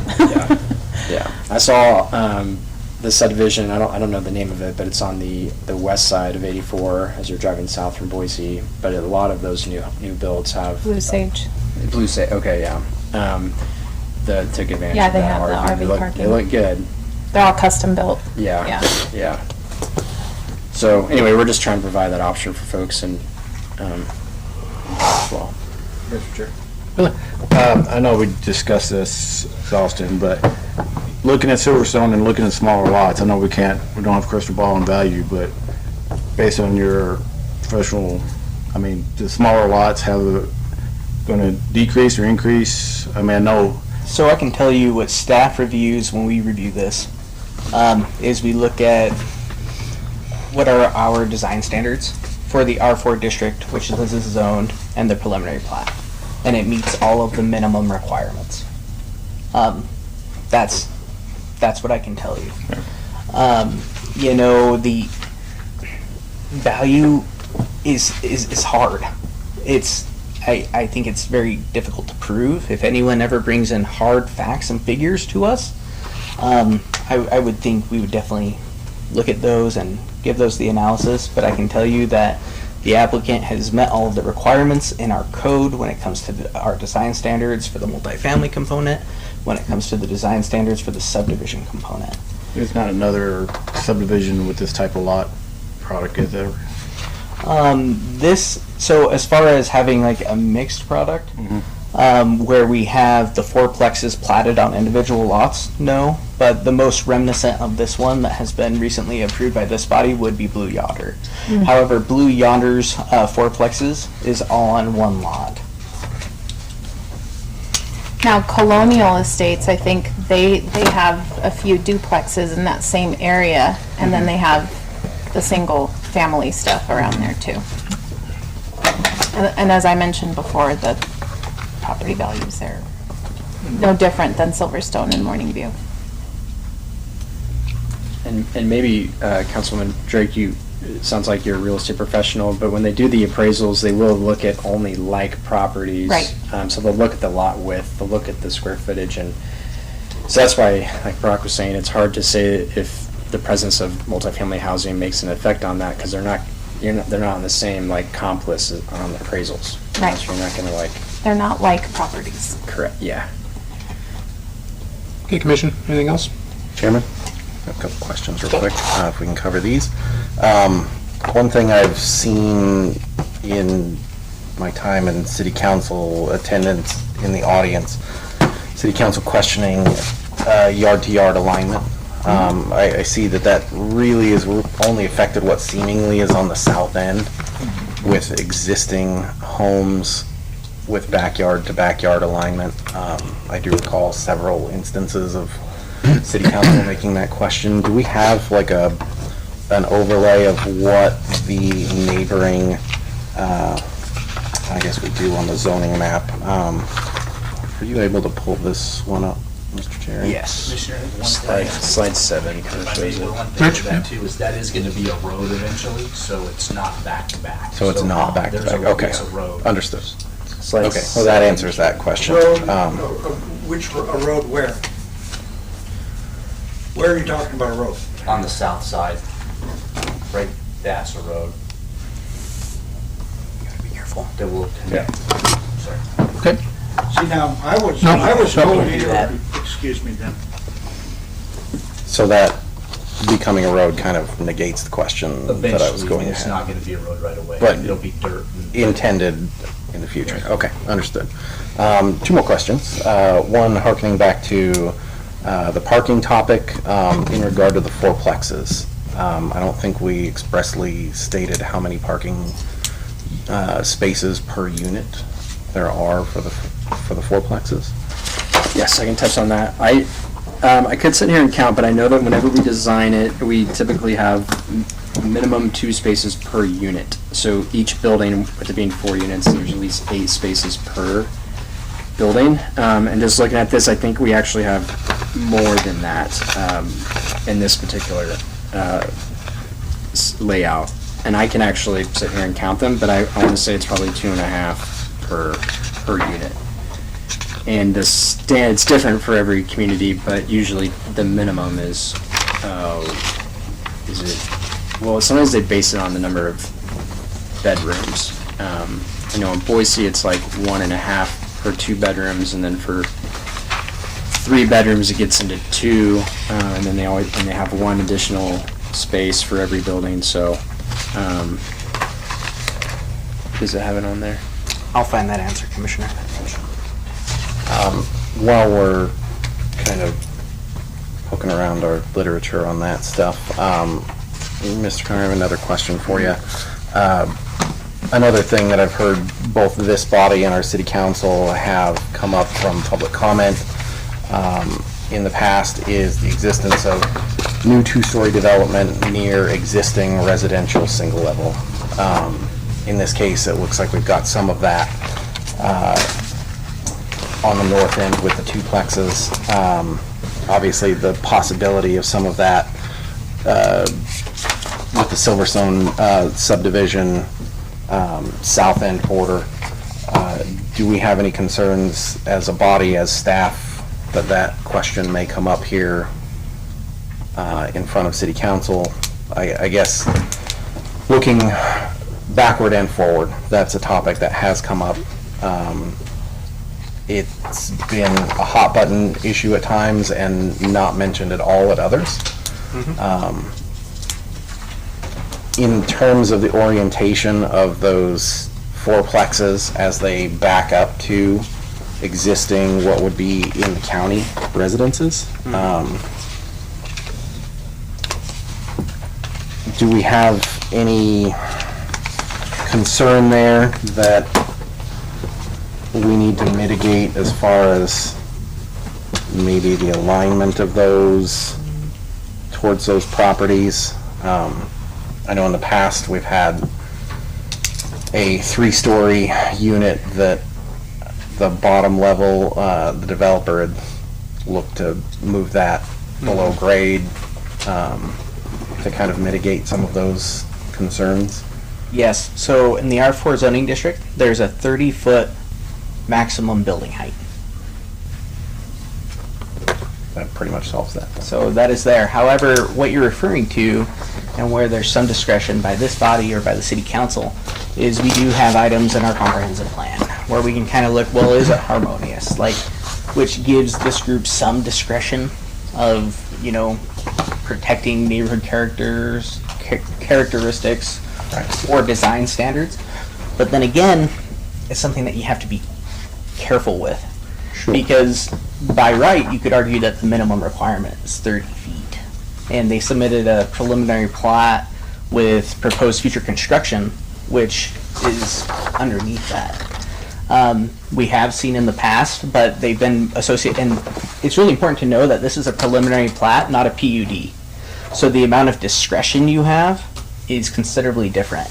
yeah. I saw the subdivision. I don't know the name of it, but it's on the west side of 84 as you're driving south from Boise. But a lot of those new builds have Blue Sage. Blue Sage. Okay, yeah. Took advantage. Yeah, of they that have the RV They parking. look good. They're all custom built. Yeah. Yeah. Yeah. So anyway, we're just trying to provide that option for folks and as well. Mr. Chair. I know we discussed this exhaustion, but looking at Silverstone and looking at smaller lots, I know we don't have crystal ball and value, but based on your professional, the smaller lots going to decrease or increase? I know. So I can tell you what staff reviews when we review this, is we look at what are our design standards for the R4 district, which is zoned, and the preliminary plat. And it meets all of the minimum requirements. That's what I can tell you. The value is hard. I think it's very difficult to prove. If anyone ever brings in hard facts and figures to us, I would think we would definitely look at those and give those the analysis, but I can tell you that the applicant has met all of the requirements in our code when it comes to our design standards for the multifamily component, when it comes to the design standards for the subdivision component. There's not another subdivision with this type of lot product, is there? So as far as having like a mixed product, where we have the fourplexes platted on individual lots, no. But the most reminiscent of this one that has been recently approved by this body would be Blue Yonder. However, Blue Yonder's fourplexes is all on one lot. Now, Colonial Estates, I think they have a few duplexes in that same area, and then they have the single family stuff around there too. And as I mentioned before, the property values there no different than Silverstone and Morning View. And maybe, Councilman Drake, it sounds like you're a real estate professional, but when they do the appraisals, they will look at only like properties. Right. So they'll look at the lot width, they'll look at the square footage, and so that's why, like Brock was saying, it's hard to say if the presence of multifamily housing makes an effect on that, because they're not on the same comp list on the appraisals. Right. So you're not going to They're not like properties. correct, yeah. Okay, Commission, anything else? Chairman, I have a couple questions real quick, if we can cover these. One thing I've seen in my time in city council attendance in the audience, city council questioning yard-to-yard alignment. I see that really is only affected what seemingly is on the south end with existing homes with backyard-to-backyard alignment. I do recall several instances of city council making that question. Do we have an overlay of what the neighboring I guess we do on the zoning map. Are you able to pull this one up, Mr. Chair? Yes. Commissioner, one thing. Slide 7 kind of If I shows may, it. one thing with that too is that is gonna be a road eventually, so it's not back to back. So it's not back to there's a- back, okay. It's a road. Understood. Slide Okay, well, that answers that question. A road where? Where are you talking about a road? On the south side, right, that's a road Be careful. that will connect. Sorry. Okay. See, now, I was no. told Do that. here, excuse me then. So that becoming a road kind of negates the question that I was Eventually, going it's to not have. gonna be a road right away. But- It'll be dirt. and- Intended in the future. Okay, understood. Two more questions. One harkening back to the parking topic in regard to the fourplexes. I don't think we expressly stated how many parking spaces per unit there are for the fourplexes. Yes, I can touch on that. I could sit here and count, but I know that whenever we design it, we typically have minimum 2 spaces per unit. So each building, with it being 4 units, there's at least 8 spaces per building. And just looking at this, I think we actually have more than that in this particular layout. And I can actually sit here and count them, but I want to say it's probably 2.5 per unit. And it's different for every community, but usually the minimum is it? Well, sometimes they base it on the number of bedrooms. I know in Boise it's like 1.5 per 2 bedrooms, and then for 3 bedrooms it gets into 2, and then they have 1 additional space for every building. So, does it have it on there? I'll find that answer, Commissioner. While we're kind of poking around our literature on that stuff, Mr. Connor, I have another question for you. Another thing that I've heard both this body and our city council have come up from public comment in the past is the existence of new 2-story development near existing residential single level. In this case, it looks like we've got some of that on the north end with the 2plexes. Obviously, the possibility of some of that with the Silverstone subdivision, south end border. Do we have any concerns as a body, as staff, that question may come up here in front of city council? I guess looking backward and forward, that's a topic that has come up. It's been a hot button issue at times and not mentioned at all at others. In terms of the orientation of those fourplexes as they back up to existing what would be in the county residences, do we have any concern there that we need to mitigate as far as maybe the alignment of those towards those properties? I know in the past we've had a 3-story unit that the bottom level, the developer had looked to move that below grade to kind of mitigate some of those concerns. Yes, so in the R4 zoning district, there's a 30-foot maximum building height. That pretty much solves that. So that is there. However, what you're referring to, and where there's some discretion by this body or by the city council, is we do have items in our comprehensive plan where we can kind of look, well, is it harmonious? Like, which gives this group some discretion of, protecting neighborhood characteristics or design standards. But then again, it's something that you have to be careful with. Sure. Because by right, you could argue that the minimum requirement is 30 feet. And they submitted a preliminary plat with proposed future construction, which is underneath that. We have seen in the past, but they've been associated, and it's really important to know that this is a preliminary plat, not a PUD. So the amount of discretion you have is considerably different.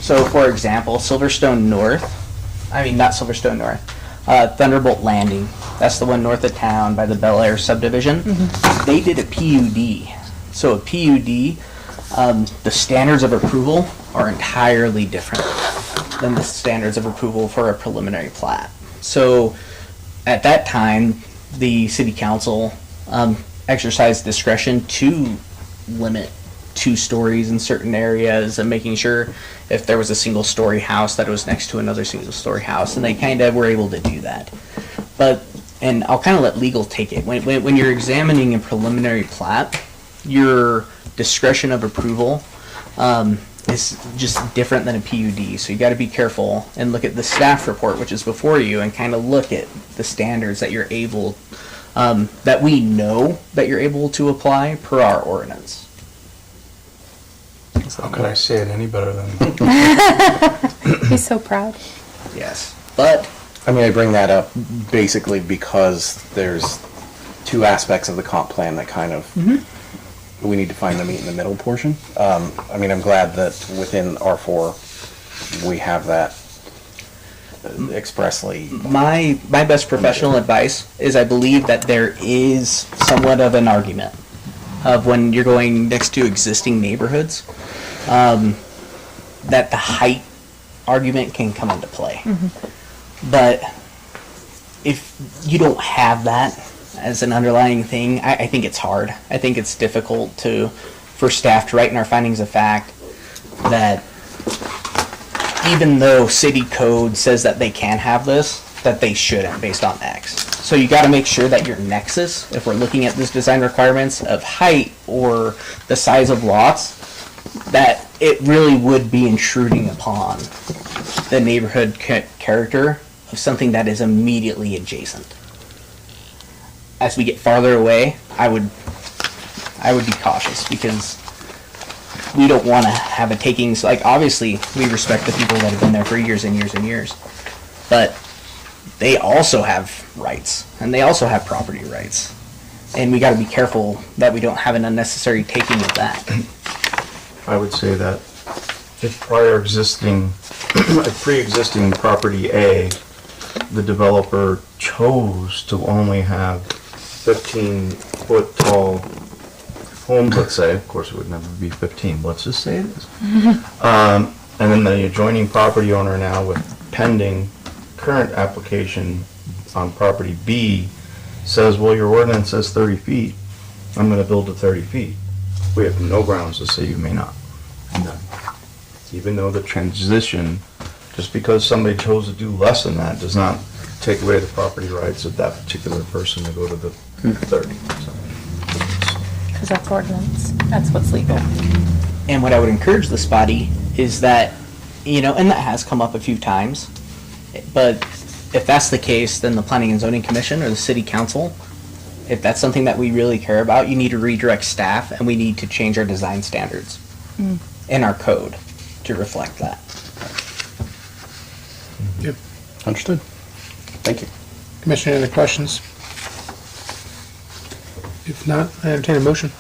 So for example, Silverstone North not Silverstone North. Thunderbolt Landing. That's the one north of town by the Bel Air subdivision. They did a PUD. So a PUD, the standards of approval are entirely different than the standards of approval for a preliminary plat. So at that time, the city council exercised discretion to limit 2 stories in certain areas and making sure if there was a single story house that it was next to another single story house, and they kind of were able to do that. But, and I'll kind of let legal take it. When you're examining a preliminary plat, your discretion of approval is just different than a PUD. So you got to be careful and look at the staff report, which is before you, and kind of look at the standards that you're able, that we know that you're able to apply per our ordinance. How could I say it any better than? He's so proud. Yes, but I mean, I bring that up basically because there's 2 aspects of the comp plan that kind of, we need to find the meet in the middle portion. I mean, I'm glad that within R4, we have that expressly. my best professional advice is I believe that there is somewhat of an argument of when you're going next to existing neighborhoods, that the height argument can come into play. But if you don't have that as an underlying thing, I think it's hard. I think it's difficult for staff to write in our findings of fact that even though city code says that they can have this, that they shouldn't based on X. So you got to make sure that your nexus, if we're looking at this design requirements of height or the size of lots, that it really would be intruding upon the neighborhood character of something that is immediately adjacent. As we get farther away, I would be cautious because we don't want to have a takings. Like, obviously, we respect the people that have been there for years and years and years, but they also have rights and they also have property rights, and we got to be careful that we don't have an unnecessary taking of that. I would say that if a pre-existing property A, the developer chose to only have 15-foot tall homes, let's say, of course it would never be 15, but let's just say it is. And then the adjoining property owner now with pending current application on property B says, well, your ordinance says 30 feet, I'm gonna build to 30 feet. We have no grounds to say you may not. None. Even though the transition, just because somebody chose to do less than that, does not take away the property rights of that particular person to go to the 30. Because that's ordinance. That's what's legal. And what I would encourage the spotty is that, and that has come up a few times, but if that's the case, then the Planning and Zoning Commission or the City Council, if that's something that we really care about, you need to redirect staff and we need to change our design standards in our code to reflect that. Yep. Understood. Thank you. Commissioner, any other questions? If not, I entertain a motion.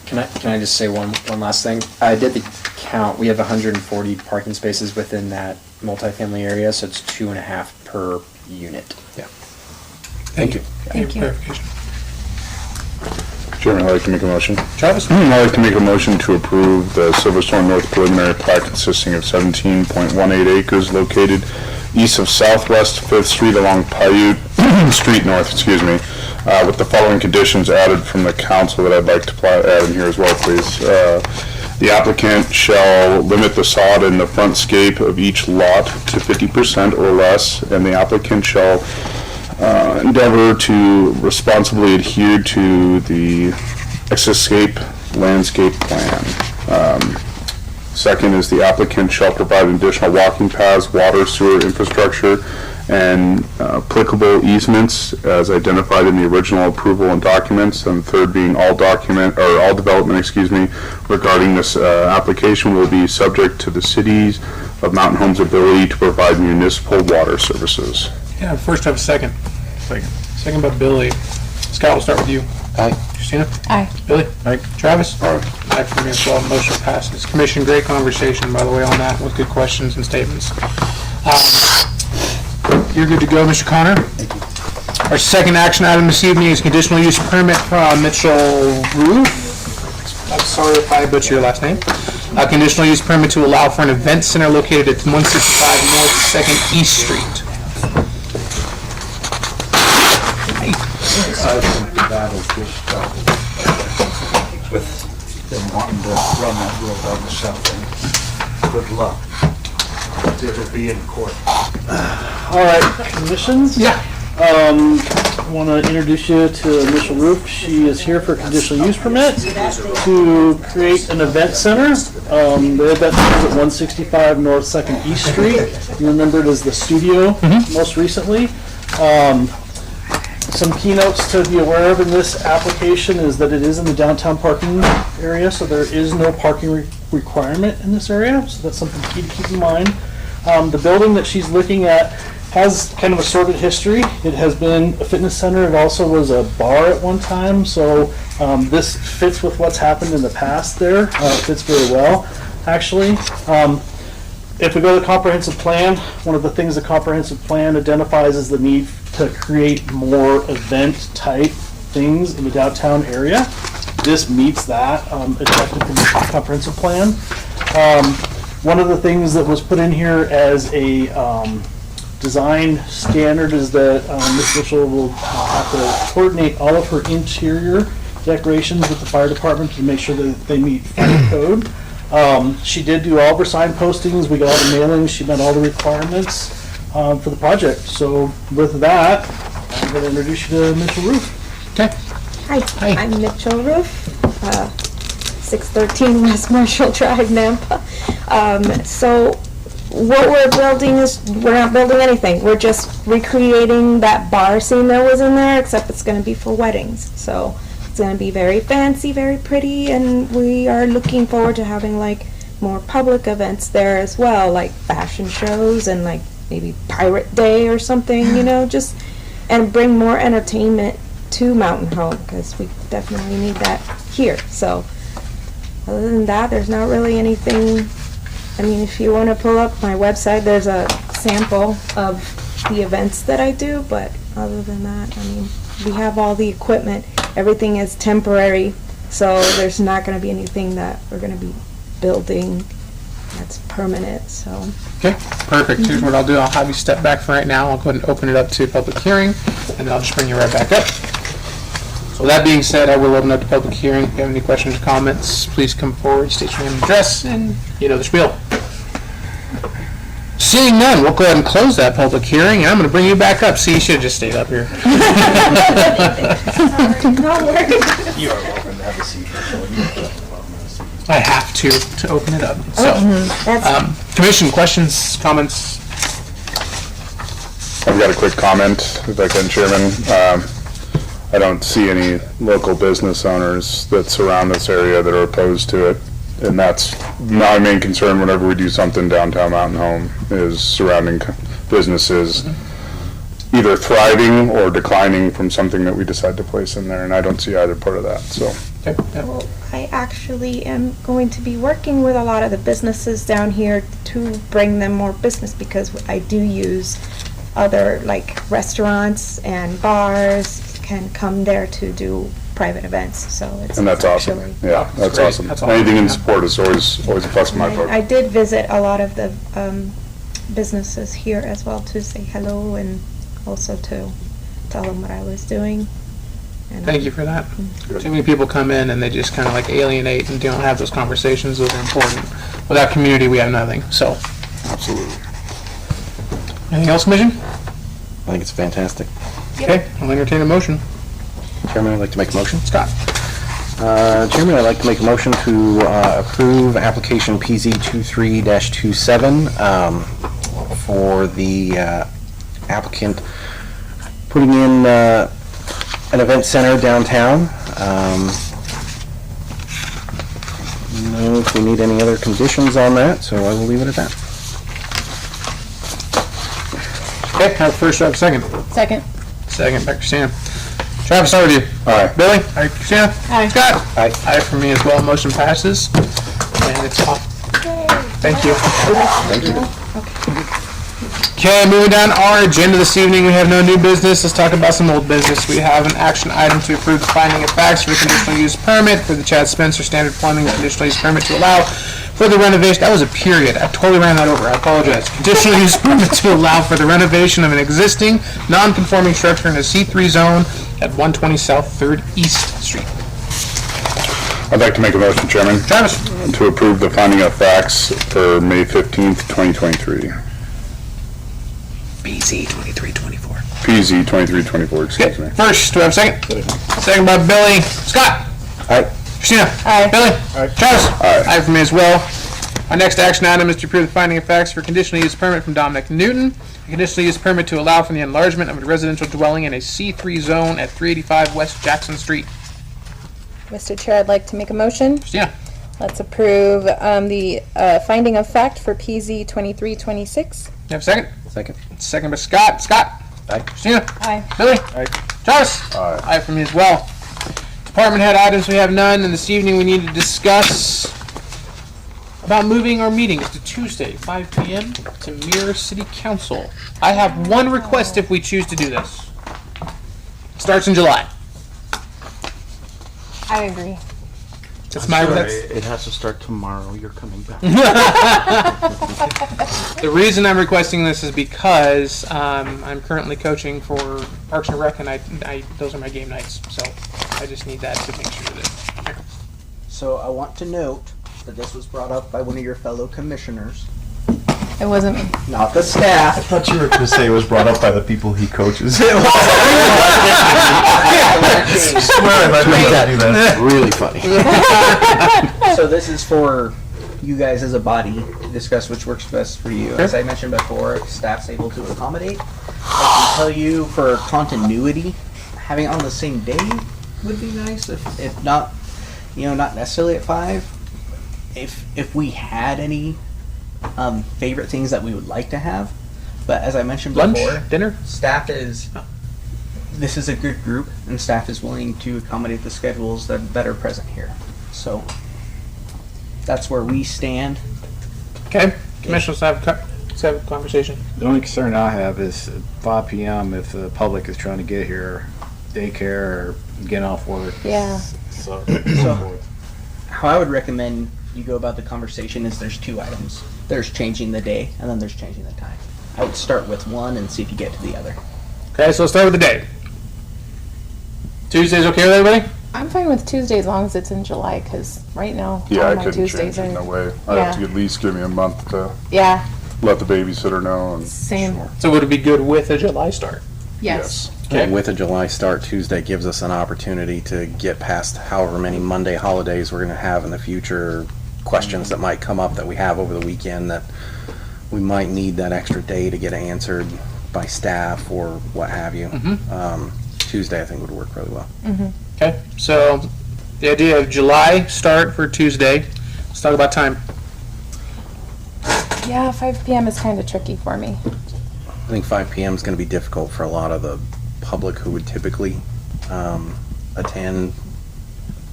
Can I just say one last thing? I did the count. We have 140 parking spaces within that multifamily area, so it's 2.5 per unit. Yeah. Thank you. Thank you. Clarification. Chairman, I'd like to make a motion. Travis? I'd like to make a motion to approve the Silverstone North preliminary plat consisting of 17.18 acres located east of Southwest 5th Street along Paiute Street North, with the following conditions added from the council that I'd like to add in here as well, please. The applicant shall limit the sod in the front scape of each lot to 50% or less, and the applicant shall endeavor to responsibly adhere to the escape landscape plan. Second is the applicant shall provide additional walking paths, water, sewer infrastructure, and applicable easements as identified in the original approval and documents. And third being all development, regarding this application will be subject to the cities of Mountain Home's ability to provide municipal water services. Yeah, first I have a second. Second by Billy. Scott, we'll start with you. Aye. Christina? Aye. Billy? Aye. Travis? Aye. Aye for me as well. Motion passes. Commission, great conversation, by the way, on that, with good questions and statements. You're good to go, Mr. Connor. Our second action item this evening is conditional use permit from Mitchell Roof. I'm sorry if I butcher your last name. A conditional use permit to allow for an event center located at 165 North 2nd East Street. With them wanting to run that road on the south end. Good luck. It'll be in court. All right, conditions? Yeah. Want to introduce you to Mitchell Roof. She is here for a conditional use permit to create an event center. The event center is at 165 North 2nd East Street. You remember it as the studio most recently. Some keynotes to be aware of in this application is that it is in the downtown parking area, so there is no parking requirement in this area, so that's something key to keep in mind. The building that she's looking at has kind of a sordid history. It has been a fitness center. It also was a bar at one time, so this fits with what's happened in the past there. It fits very well, actually. If we go to the comprehensive plan, one of the things the comprehensive plan identifies is the need to create more event-type things in the downtown area. This meets that objective from the comprehensive plan. One of the things that was put in here as a design standard is that Ms. Mitchell will have to coordinate all of her interior decorations with the fire department to make sure that they meet fire code. She did do all of her sign postings. We got all the mailings. She met all the requirements for the project. So with that, I'm going to introduce you to Mitchell Roof. Okay. Hi, I'm Mitchell Roof, 613 West Marshall Drive, Nampa. So what we're building is, we're not building anything. We're just recreating that bar scene that was in there, except it's going to be for weddings. So it's going to be very fancy, very pretty, and we are looking forward to having like more public events there as well, like fashion shows and like maybe Pirate Day or something, you know, just, and bring more entertainment to Mountain Home, because we definitely need that here. So other than that, there's not really anything. I mean, if you want to pull up my website, there's a sample of the events that I do, but other than that, I mean, we have all the equipment. Everything is temporary, so there's not going to be anything that we're going to be building that's permanent, so. Okay, perfect. Here's what I'll do. I'll have you step back for right now. I'll go ahead and open it up to public hearing, and then I'll just bring you right back up. So that being said, I will open up the public hearing. If you have any questions or comments, please come forward, state your name and address, and you know the spiel. Seeing none, we'll go ahead and close that public hearing, and I'm going to bring you back up. See, you should have just stayed up here. No worries. You are welcome to have a seat. I have to open it up. So, commission, questions, comments? I've got a quick comment, if I can, Chairman. I don't see any local business owners that surround this area that are opposed to it. And that's my main concern whenever we do something downtown Mountain Home, is surrounding businesses either thriving or declining from something that we decide to place in there. And I don't see either part of that, so. Okay. Yep. Well, I actually am going to be working with a lot of the businesses down here to bring them more business, because I do use other, like, restaurants and bars can come there to do private events, so it's. And that's awesome. actually- Yeah, that's great. awesome. That's awesome. Anything in support is always a plus in my book. I did visit a lot of the businesses here as well to say hello and also to tell them what I was doing. And Thank you for that. Too many people come in and they just kind of like alienate and don't have those conversations. Those are important. Without community, we have nothing, so. Absolutely. Anything else, Commission? I think it's fantastic. Okay, I'll entertain a motion. Chairman, I'd like to make a motion. Scott? Chairman, I'd like to make a motion to approve application PZ 23-27 for the applicant putting in an event center downtown. Know if we need any other conditions on that, so I will leave it at that. Okay, have first, have second. Second. Second, back to Sam. Travis, start with you. Aye. Billy? Aye. Christina? Aye. Scott? Aye. Aye for me as well. Motion passes. And it's off. Thank you. Thank you. Okay, moving down our agenda this evening, we have no new business. Let's talk about some old business. We have an action item to approve the finding of facts for the conditional use permit for the Chad Spencer Standard Plumbing conditional use permit to allow for the renovation. That was a period. I totally ran that over. I apologize. Conditional use permit to allow for the renovation of an existing non-conforming structure in a C3 zone at 120 South 3rd East Street. I'd like to make a motion, Chairman. Travis. To approve the finding of facts for May 15th, 2023. BZ 2324. PZ 2324, excuse me. First, do I have a second? Second by Billy. Scott. Aye. Christina. Aye. Billy. Travis. Aye. Aye for me as well. Our next action item is to approve the finding of facts for conditional use permit from Dominic Newton. A conditional use permit to allow for the enlargement of a residential dwelling in a C3 zone at 385 West Jackson Street. Mr. Chair, I'd like to make a motion. Christina. Let's approve the finding of fact for PZ 2326. You have a second? Second. Second by Scott. Scott. Aye. Christina. Aye. Billy. Aye. Travis. Aye. Aye for me as well. Department head items, we have none, and this evening we need to discuss about moving our meetings to Tuesday, 5 p.m. to Mirror City Council. I have one request if we choose to do this. Starts in July. I agree. That's my that's, It has to start tomorrow. You're coming back. the reason I'm requesting this is because I'm currently coaching for Parks and Rec, and I those are my game nights. So I just need that to make sure that. So I want to note that this was brought up by one of your fellow commissioners, It wasn't me. not the staff. I thought you were going to say it was brought up by the people he coaches. Swear That's really funny. So this is for you guys as a body to discuss which works best for you. As I mentioned before, if staff's able to accommodate. I can tell you for continuity, having it on the same day would be nice. If not, not necessarily at 5. If we had any favorite things that we would like to have, but as I mentioned Lunch, before, dinner. This is a good group, and staff is willing to accommodate the schedules that are present here. So that's where we stand. Okay, commissioners have a conversation. The only concern I have is 5 p.m. if the public is trying to get here, daycare or getting off work. Yeah. So How I would recommend you go about the conversation is there's 2 items. There's changing the day, and then there's changing the time. I would start with one and see if you get to the other. Okay, so let's start with the day. Tuesday's okay with everybody? I'm fine with Tuesday as long as it's in July, because right now, Yeah, all I my couldn't Tuesdays change it, no are. way. I have to at least give me a month to Yeah, let the babysitter know. And same. So would it be good with a July start? Yes. And with a July start, Tuesday gives us an opportunity to get past however many Monday holidays we're going to have in the future, questions that might come up that we have over the weekend that we might need that extra day to get answered by staff or what have you. Tuesday, I think, would work really well. Okay, so the idea of July start for Tuesday. Let's talk about time. Yeah, 5 p.m. is kind of tricky for me. I think 5 p.m. is going to be difficult for a lot of the public who would typically attend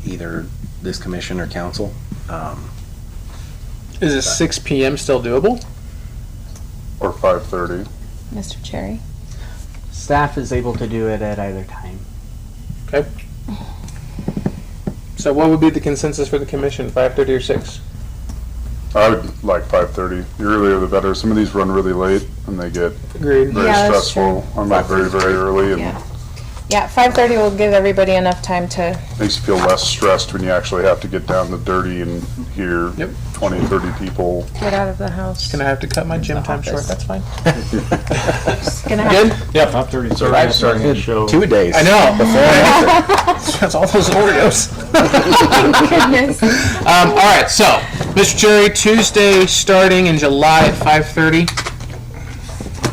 either this commission or council. Is it 6 p.m. still doable? or 5:30. Mr. Cherry? Staff is able to do it at either time. Okay. So what would be the consensus for the commission, 5:30 or 6? I would like 5:30. The earlier the better. Some of these run really late and they get Agreed. very Yeah, that's stressful. I'm not very, very early and Yeah. Yeah, 5:30 will give everybody enough time to, makes you feel less stressed when you actually have to get down to dirty and hear Yep. 20, 30 people. get out of the house. Gonna have to cut my gym time short, that's fine. Gonna have Good? Yep. 5:30, so I'm starting the show. 2 days. I know. Before and after. That's all those Oreos. goodness. All right, so, Mr. Cherry, Tuesday starting in July at 5:30.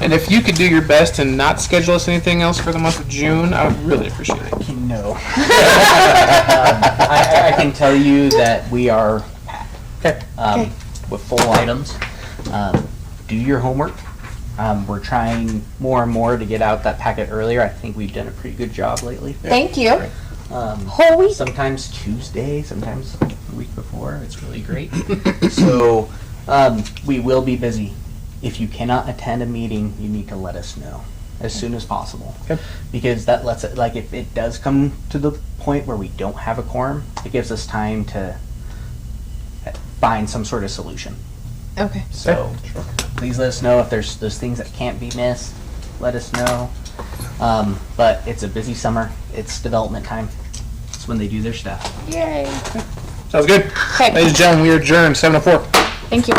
And if you could do your best and not schedule us anything else for the month of June, I would really appreciate it. No. I can tell you that we are Okay. with full items. Do your homework. We're trying more and more to get out that packet earlier. I think we've done a pretty good job lately. Thank you. Um, Whole week. Sometimes Tuesday, sometimes the week before. It's really great. So we will be busy If you cannot attend a meeting, you need to let us know as soon as possible. Okay. Because that lets it, like, if it does come to the point where we don't have a quorum, it gives us time to find some sort of solution. Okay. So please let us know if there's things that can't be missed. Let us know. But it's a busy summer. It's development time. It's when they do their stuff. Yay. Sounds good. Okay. Ladies and gentlemen, we are adjourned 7:04. Thank you.